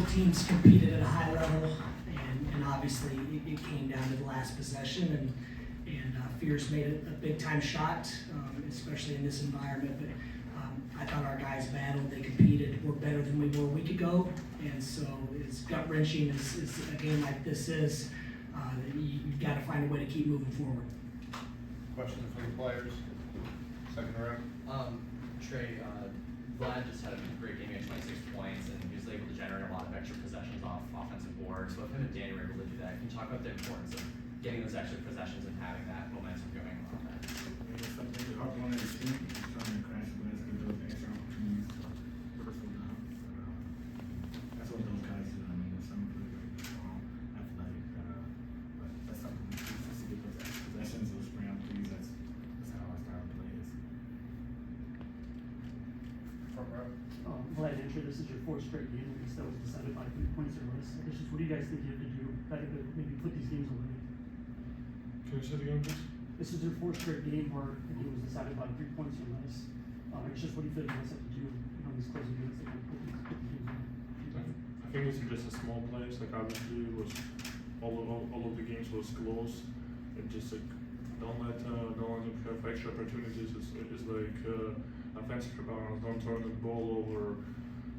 both teams competed at a high level, and obviously it came down to the last possession, and Fierce made a big time shot, especially in this environment. But I thought our guys battled, they competed, were better than we were a week ago, and so as gut wrenching as a game like this is, you've got to find a way to keep moving forward. Questions from the players? Second round. Tre, Vlad just had a great game at 26 points, and he was able to generate a lot of extra possessions off offensive boards. So if him and Danny were able to do that, can you talk about the importance of getting those extra possessions and having that momentum going on offense? It's something to help one of the team, trying to crash the glass, give those extra opportunities to personal down. That's what those guys do. I mean, there's some really great strong, athletic, but that's something we do just to get those extra possessions, those scram threes. That's how our style of play is. Front row. Vlad, Tre, this is your fourth straight game that was decided by 3 points or less. I guess just what do you guys think you have to do better to maybe put these games away? Can you say it again, please? This is your fourth straight game where the game was decided by 3 points or less. I guess just what do you feel you guys have to do, these closing games that can put these games away? I think it's just a small plays. Like obviously, it was all of the games was close. And just like don't let them have extra opportunities. It's like offensive rebounds. Don't turn the ball over.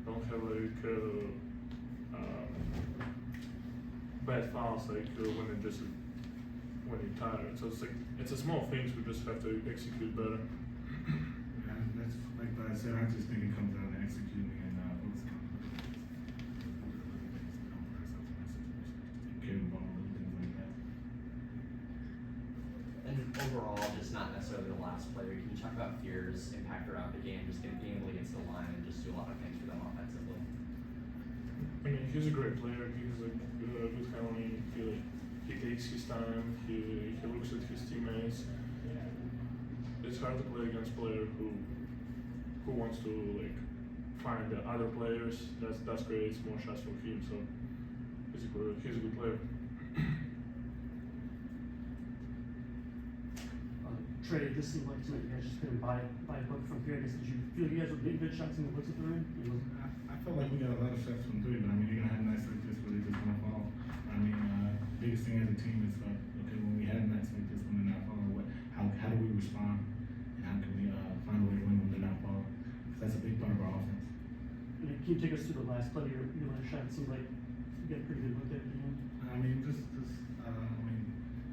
Don't have like bad fouls like when you're tired. So it's a small things. We just have to execute better. Yeah, that's like I said. I just think it comes down to executing and focusing on carrying the ball, little things like that. And overall, just not necessarily the last player, can you talk about Fear's impact throughout the game, just being able to get to the line and just do a lot of things for them offensively? I mean, he's a great player. He's a good handling. He takes his time. He looks at his teammates. It's hard to play against a player who wants to like find the other players. That creates more shots for him. So he's a good player. Tre, this seemed like tonight you guys just couldn't buy a book from here. I guess did you feel like you guys were getting good shots in the looks at the rim? I felt like we got a lot of shots from three, but I mean, you're gonna have nights like this where they just gonna fall. I mean, biggest thing as a team is okay, when we have nights like this when they're not falling, how do we respond, and how can we find a way to win when they're not falling? Because that's a big part of our offense. And can you take us through the last play? Your last shot? It seemed like you got a pretty good look at the end. I mean,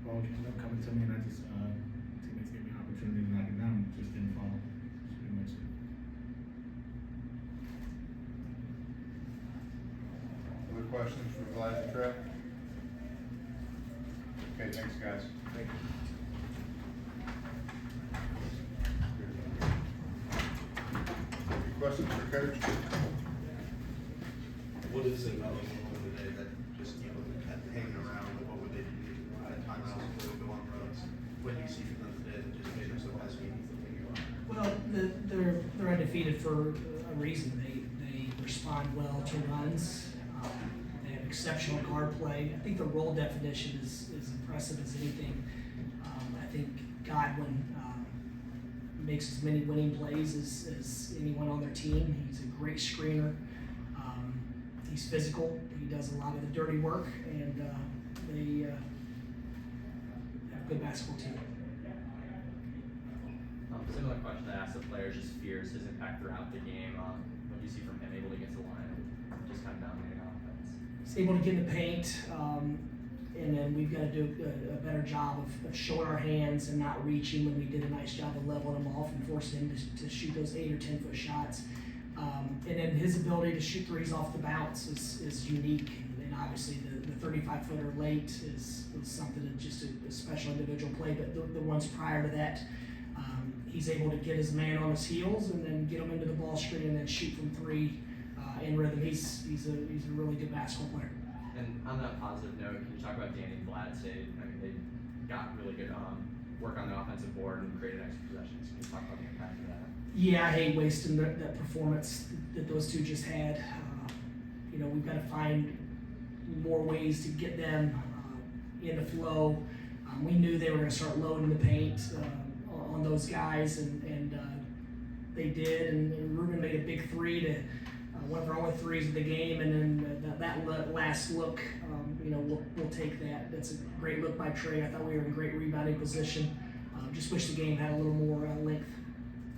ball ended up coming to me, and I just teammates gave me an opportunity to knock it down, just didn't fall. That's pretty much it. Other questions for Vlad and Tre? Okay, thanks guys. Thank you. Any questions for Coach? What is it about them today that just, kept hanging around? Like, what would they do at timeouts before they go on runs? What do you see from them today that just made them so pesky? Well, they're undefeated for a reason. They respond well to runs. They have exceptional guard play. I think the role definition is impressive as anything. I think Godwin makes as many winning plays as anyone on their team. He's a great screener. He's physical. He does a lot of the dirty work, and they have a good basketball team. Similar question I asked the players, just Fear's his impact throughout the game. What do you see from him able to get to the line and just kind of dominating offense? He's able to get in the paint, and then we've got to do a better job of showing our hands and not reaching when we did a nice job of leveling him off and forcing him to shoot those 8 or 10 foot shots. And then his ability to shoot threes off the bounce is unique. And obviously the 35-footer late is something that just a special individual play. But the ones prior to that, he's able to get his man on his heels and then get him into the ball screen and then shoot from three in rhythm. He's a really good basketball player. And on that positive note, can you talk about Danny and Vlad today? I mean, they got really good work on the offensive board and created extra possessions. Can you talk about the impact of that? Yeah, I hate wasting that performance that those two just had. We've got to find more ways to get them in the flow. We knew they were going to start loading the paint on those guys, and they did. And Ruben made a big three to one of our only threes of the game, and then that last look, you know, we'll take that. That's a great look by Tre. I thought we were in great rebounding position. Just wish the game had a little more length.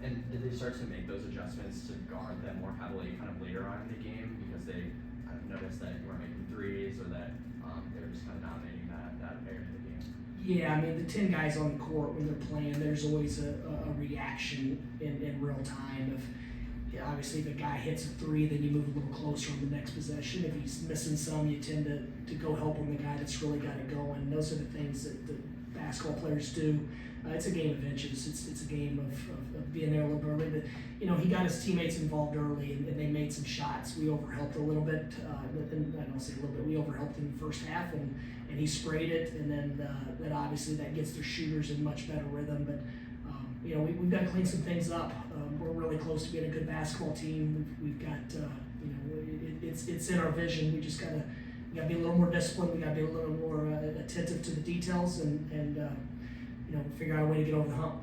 And did they start to make those adjustments to guard them more heavily kind of later on in the game because they kind of noticed that you weren't making threes or that they were just kind of dominating that area of the game? Yeah, I mean, the 10 guys on the court when they're playing, there's always a reaction in real time. Obviously, if a guy hits a three, then you move a little closer on the next possession. If he's missing some, you tend to go help on the guy that's really got it going. Those are the things that the basketball players do. It's a game of inches. It's a game of being there a little bit early. But, you know, he got his teammates involved early, and they made some shots. We overhelped a little bit. And I don't say a little bit. We overhelped in the first half, and he sprayed it. And then obviously that gets their shooters in much better rhythm. But you know, we've got to clean some things up. We're really close to being a good basketball team. We've got, you know, it's in our vision. We just gotta be a little more disciplined. We gotta be a little more attentive to the details, and you know, figure out a way to get over the hump.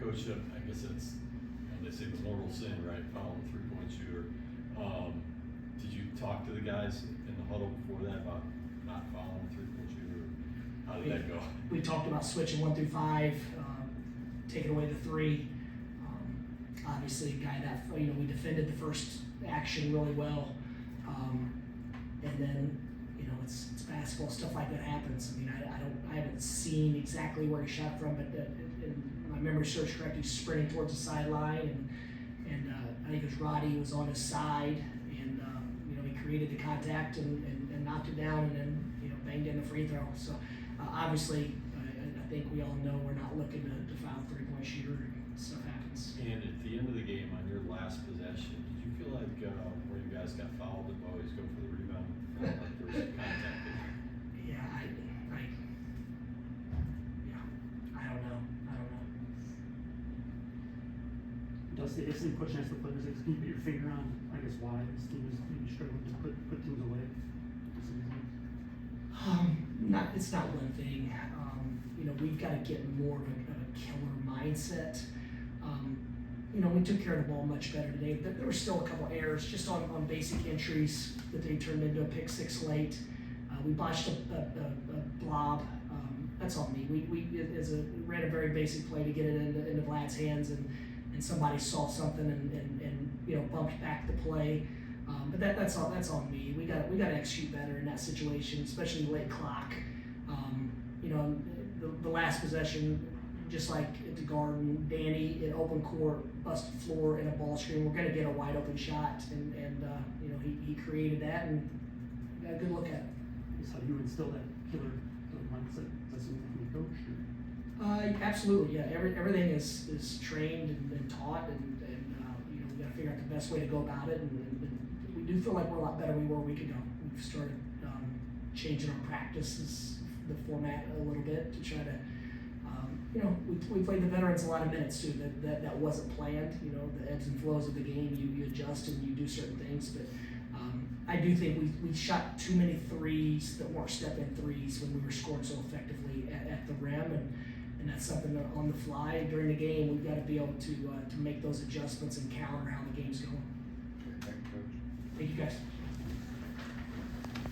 Coach, I guess it's, you know, they say the mortal sin, right? Following the 3-point shooter. Did you talk to the guys in the huddle before that about not following the 3-point shooter? How did that go? We talked about switching 1 through 5, taking away the 3. Obviously, a guy that, you know, we defended the first action really well, and then, you know, it's basketball, stuff like that happens. I mean, I haven't seen exactly where he shot from, but in my memory serves correct, he's sprinting towards the sideline, and I think it was Roddy was on his side, and you know, he created the contact and knocked it down, and then, you know, banged in the free throw. So obviously, I think we all know we're not looking to foul 3-point shooter. Stuff happens. And at the end of the game, on your last possession, did you feel like where you guys got fouled and always go for the rebound? Like there was some contact there? Yeah, I don't know. Dusty, it's the question as the players, like, can you put your finger on, I guess, why this team is maybe struggling to put teams away? It's not one thing. You know, we've got to get more of a killer mindset. You know, we took care of the ball much better today. There were still a couple errors just on basic entries that they turned into a pick 6 late. We botched a blob. That's on me. We ran a very basic play to get it into Vlad's hands, and somebody saw something and you know, bumped back the play. But that's on me. We got to execute better in that situation, especially late clock. You know, the last possession, just like at the Garden, Danny in open court, busted floor in a ball screen. We're going to get a wide open shot, and you know, he created that, and got a good look at it. Is how you instill that killer mindset? Is that something from the coach? Absolutely, yeah. Everything is trained and taught, and you know, we got to figure out the best way to go about it. And we do feel like we're a lot better than we were a week ago. We've started changing our practices, the format a little bit to try to. You know, we played the veterans a lot of minutes too. That wasn't planned. You know, the ebbs and flows of the game. You adjust and you do certain things, but I do think we shot too many threes that weren't step-in threes when we were scoring so effectively at the rim, and that's something that on the fly during the game we've got to be able to make those adjustments and counter how the game's going. Okay, thank you, Coach. Thank you guys.